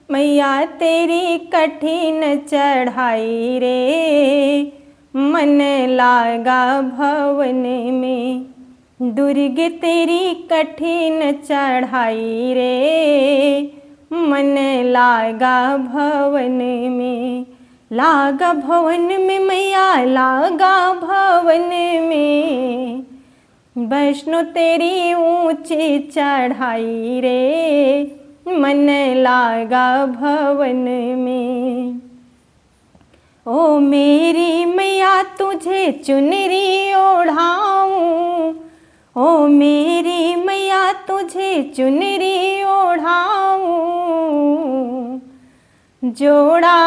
मैया तेरी कठिन चढ़ाई रे, मन लागा भवन में। दुर्गे तेरी कठिन चढ़ाई रे, मन लागा भवन में। लागा भवन में मैया लागा भवन में, वैष्णो तेरी ऊंची चढ़ाई रे, मन लागा भवन में। ओ मेरी मैया तुझे चुनरी ओढ़ाऊं, ओ मेरी मैया तुझे चुनरी ओढ़ाऊं। जोड़ा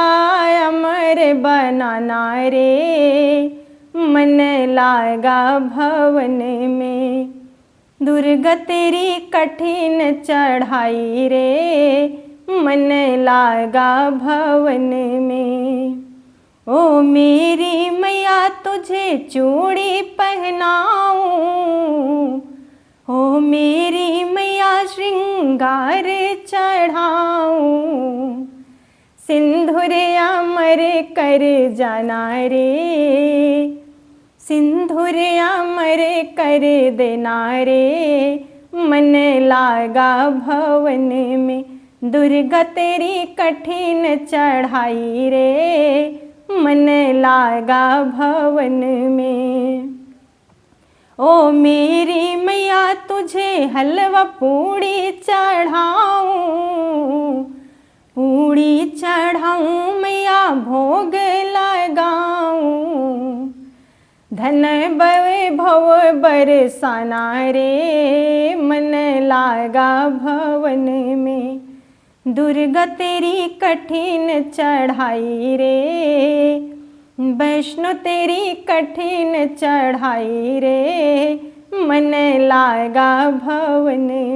अमर बनाना रे, मन लागा भवन में। दुर्गा तेरी कठिन चढ़ाई रे, मन लागा भवन में। ओ मेरी मैया तुझे चूड़ी पहनाऊं, ओ मेरी मैया श्रृंगार चढ़ाऊं। सिंदूर अमर कर जाना रे, सिंदूर अमर कर देना रे, मन लागा भवन में। दुर्गा तेरी कठिन चढ़ाई रे, मन लागा भवन में। ओ मेरी मैया तुझे हलवा पूड़ी चढ़ाऊं, पूड़ी चढ़ाऊं मैया भोग लगाऊं। धन वैभव बरसाना रे, मन लागा भवन में। दुर्गा तेरी कठिन चढ़ाई रे, वैष्णो तेरी कठिन चढ़ाई रे, मन लागा भवन में।